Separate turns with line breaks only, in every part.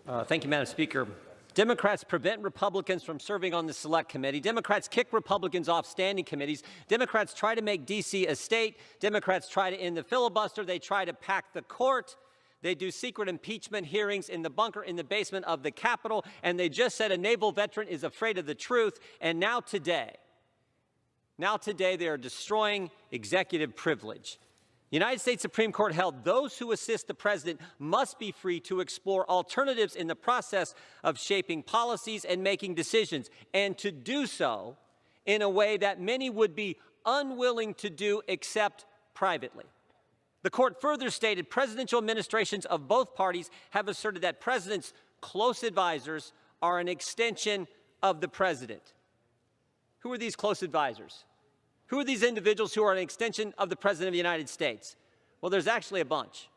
Thank you, Madam Speaker. Democrats prevent Republicans from serving on the Select Committee. Democrats kick Republicans off standing committees. Democrats try to make D.C. a state. Democrats try to end the filibuster. They try to pack the court. They do secret impeachment hearings in the bunker in the basement of the Capitol. And they just said a naval veteran is afraid of the truth. And now today they are destroying executive privilege. The United States Supreme Court held those who assist the president must be free to explore alternatives in the process of shaping policies and making decisions, and to do so in a way that many would be unwilling to do except privately. The court further stated presidential administrations of both parties have asserted that presidents' close advisors are an extension of the president. Who are these close advisors? Who are these individuals who are an extension of the President of the United States? Well, there's actually a bunch.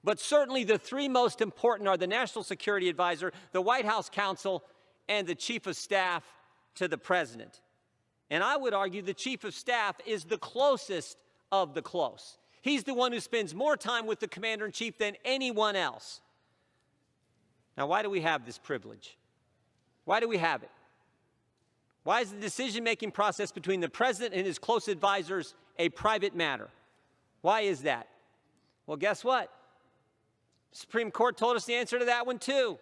But certainly the three most important are the National Security Advisor, the White House Counsel, and the Chief of Staff to the President. And I would argue the Chief of Staff is the closest of the close. He's the one who spends more time with the Commander-in-Chief than anyone else. Now, why do we have this privilege? Why do we have it? Why is the decision-making process between the president and his close advisors a private matter? Why is that? Well, guess what? The Supreme Court told us the answer to that one, too.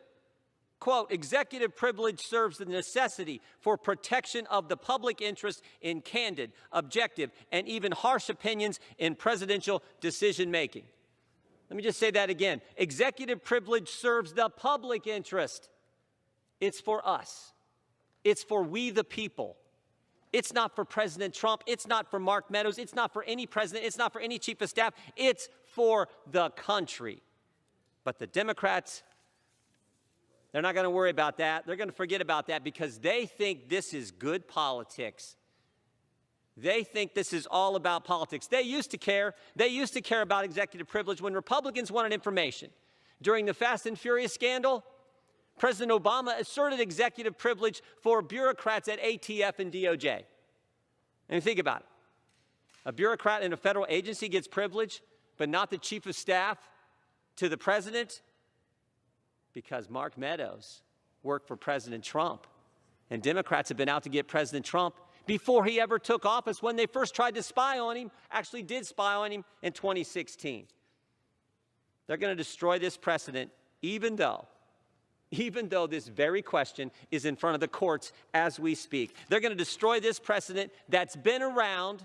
Quote, executive privilege serves the necessity for protection of the public interest in candid, objective, and even harsh opinions in presidential decision-making. Let me just say that again. Executive privilege serves the public interest. It's for us. It's for we the people. It's not for President Trump. It's not for Mark Meadows. It's not for any president. It's not for any chief of staff. It's for the country. But the Democrats, they're not going to worry about that. They're going to forget about that because they think this is good politics. They think this is all about politics. They used to care. They used to care about executive privilege when Republicans wanted information. During the Fast and Furious scandal, President Obama asserted executive privilege for bureaucrats at ATF and DOJ. And think about it. A bureaucrat in a federal agency gets privilege, but not the chief of staff to the president, because Mark Meadows worked for President Trump. And Democrats have been out to get President Trump before he ever took office when they first tried to spy on him, actually did spy on him in 2016. They're going to destroy this precedent even though this very question is in front of the courts as we speak. They're going to destroy this precedent that's been around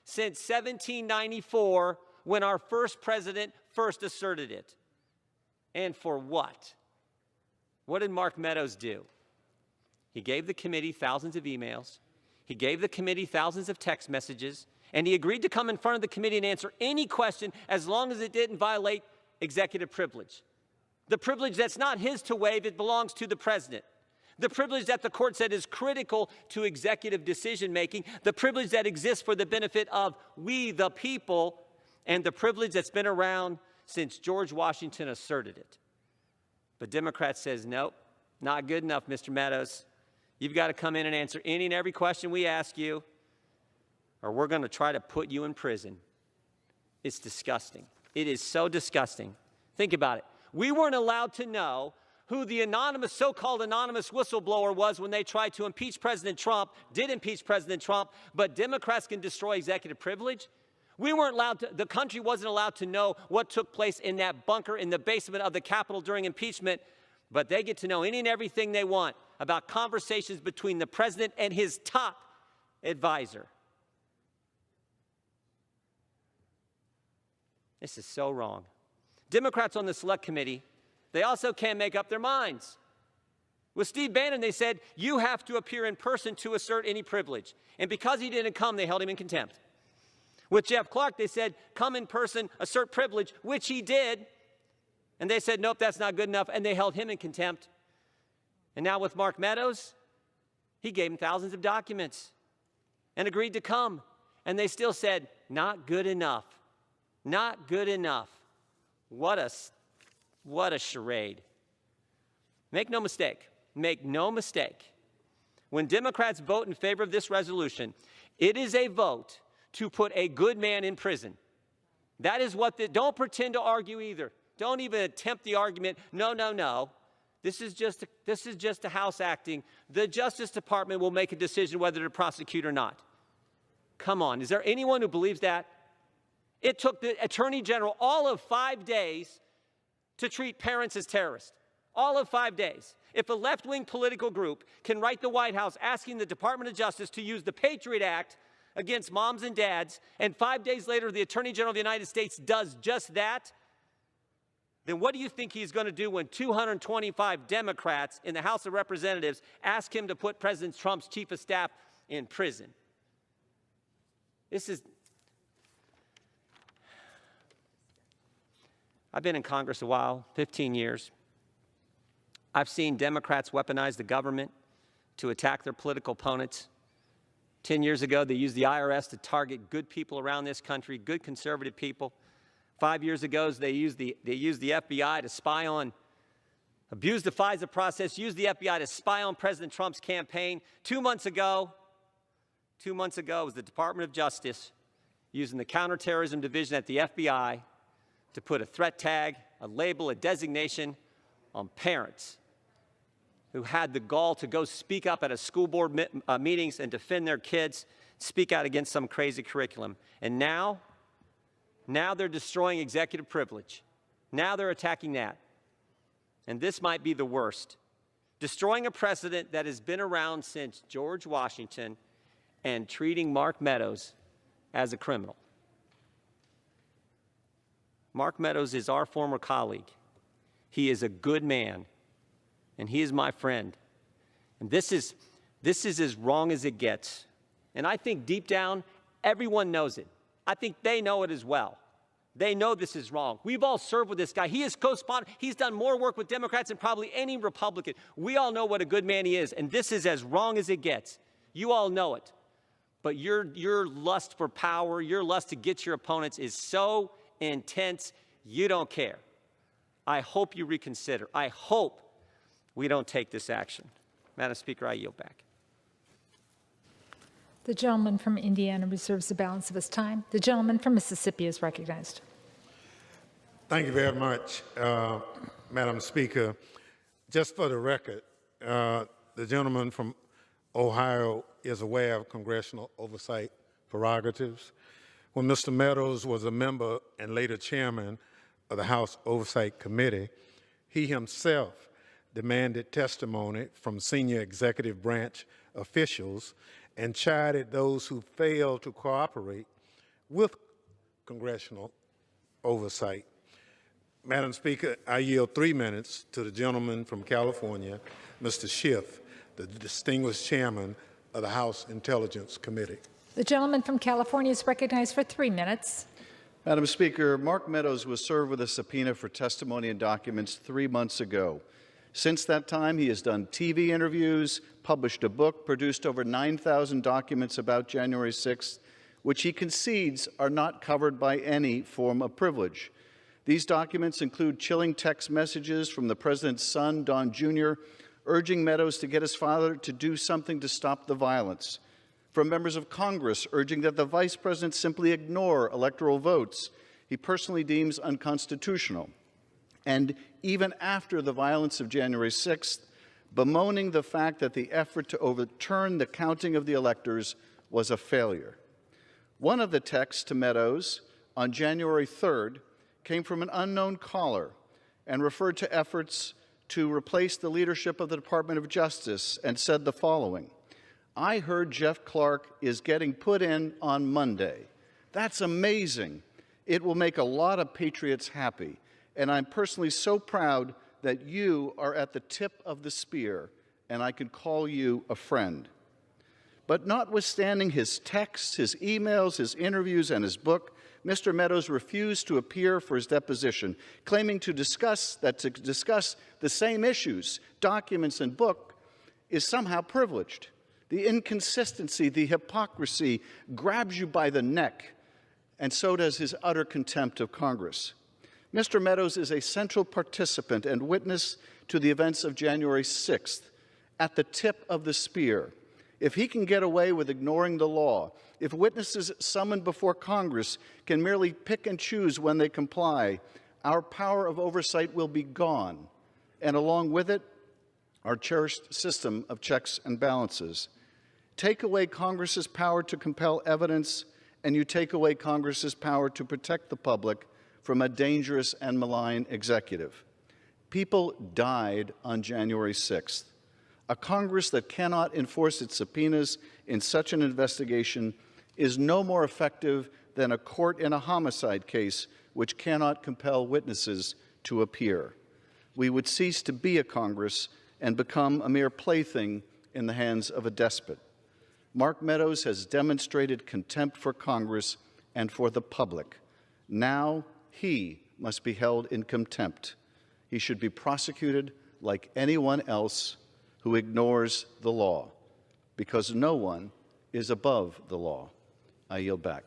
since 1794 when our first president first asserted it. And for what? What did Mark Meadows do? He gave the committee thousands of emails. He gave the committee thousands of text messages. And he agreed to come in front of the committee and answer any question as long as it didn't violate executive privilege. The privilege that's not his to waive, it belongs to the president. The privilege that the court said is critical to executive decision-making, the privilege that exists for the benefit of we, the people, and the privilege that's been around since George Washington asserted it. But Democrats says, nope, not good enough, Mr. Meadows. You've got to come in and answer any and every question we ask you, or we're going to try to put you in prison. It's disgusting. It is so disgusting. Think about it. We weren't allowed to know who the anonymous, so-called anonymous whistleblower was when they tried to impeach President Trump, did impeach President Trump, but Democrats can destroy executive privilege. We weren't allowed to, the country wasn't allowed to know what took place in that bunker in the basement of the Capitol during impeachment, but they get to know any and everything they want about conversations between the president and his top advisor. This is so wrong. Democrats on the Select Committee, they also can't make up their minds. With Steve Bannon, they said, you have to appear in person to assert any privilege. And because he didn't come, they held him in contempt. With Jeff Clark, they said, come in person, assert privilege, which he did. And they said, nope, that's not good enough, and they held him in contempt. And now with Mark Meadows, he gave him thousands of documents and agreed to come. And they still said, not good enough. Not good enough. What a charade. Make no mistake. Make no mistake. When Democrats vote in favor of this resolution, it is a vote to put a good man in prison. That is what don't pretend to argue either. Don't even attempt the argument. No, no, no. This is just a House acting. The Justice Department will make a decision whether to prosecute or not. Come on, is there anyone who believes that? It took the Attorney General all of 5 days to treat parents as terrorists. All of 5 days. If a left-wing political group can write the White House asking the Department of Justice to use the Patriot Act against moms and dads, and 5 days later the Attorney General of the United States does just that, then what do you think he's going to do when 225 Democrats in the House of Representatives ask him to put President Trump's chief of staff in prison? I've been in Congress a while, 15 years. I've seen Democrats weaponize the government to attack their political opponents. 10 years ago, they used the IRS to target good people around this country, good conservative people. 5 years ago, they used the FBI to spy on, abused the FISA process, used the FBI to spy on President Trump's campaign. 2 months ago, it was the Department of Justice using the Counterterrorism Division at the FBI to put a threat tag, a label, a designation on parents who had the gall to go speak up at a school board meetings and defend their kids, speak out against some crazy curriculum. And now they're destroying executive privilege. Now they're attacking that. And this might be the worst. Destroying a precedent that has been around since George Washington and treating Mark Meadows as a criminal. Mark Meadows is our former colleague. He is a good man, and he is my friend. And this is as wrong as it gets. And I think deep down, everyone knows it. I think they know it as well. They know this is wrong. We've all served with this guy. He is co-sponsored. He's done more work with Democrats than probably any Republican. We all know what a good man he is, and this is as wrong as it gets. You all know it. But your lust for power, your lust to get your opponents is so intense, you don't care. I hope you reconsider. I hope we don't take this action. Madam Speaker, I yield back.
The gentleman from Indiana reserves the balance of his time. The gentleman from Mississippi is recognized.
Thank you very much, Madam Speaker. Just for the record, the gentleman from Ohio is aware of congressional oversight prerogatives. When Mr. Meadows was a member and later chairman of the House Oversight Committee, he himself demanded testimony from senior executive branch officials and chided those who failed to cooperate with congressional oversight. Madam Speaker, I yield 3 minutes to the gentleman from California, Mr. Schiff, the distinguished chairman of the House Intelligence Committee.
The gentleman from California is recognized for 3 minutes.
Madam Speaker, Mark Meadows was served with a subpoena for testimony and documents 3 months ago. Since that time, he has done TV interviews, published a book, produced over 9,000 documents about January 6th, which he concedes are not covered by any form of privilege. These documents include chilling text messages from the president's son, Don Jr., urging Meadows to get his father to do something to stop the violence, from members of Congress urging that the vice president simply ignore electoral votes he personally deems unconstitutional, and even after the violence of January 6th, bemoaning the fact that the effort to overturn the counting of the electors was a failure. One of the texts to Meadows on January 3rd came from an unknown caller and referred to efforts to replace the leadership of the Department of Justice and said the following: "I heard Jeff Clark is getting put in on Monday. That's amazing. It will make a lot of patriots happy. And I'm personally so proud that you are at the tip of the spear, and I can call you a friend." But notwithstanding his texts, his emails, his interviews, and his book, Mr. Meadows refused to appear for his deposition, claiming to discuss the same issues, documents, and book is somehow privileged. The inconsistency, the hypocrisy grabs you by the neck, and so does his utter contempt of Congress. Mr. Meadows is a central participant and witness to the events of January 6th, at the tip of the spear. If he can get away with ignoring the law, if witnesses summoned before Congress can merely pick and choose when they comply, our power of oversight will be gone. and along with it, our cherished system of checks and balances. Take away Congress's power to compel evidence, and you take away Congress's power to protect the public from a dangerous and malign executive. People died on January 6th. A Congress that cannot enforce its subpoenas in such an investigation is no more effective than a court in a homicide case which cannot compel witnesses to appear. We would cease to be a Congress and become a mere plaything in the hands of a despot. Mark Meadows has demonstrated contempt for Congress and for the public. Now he must be held in contempt. He should be prosecuted like anyone else who ignores the law, because no one is above the law. I yield back.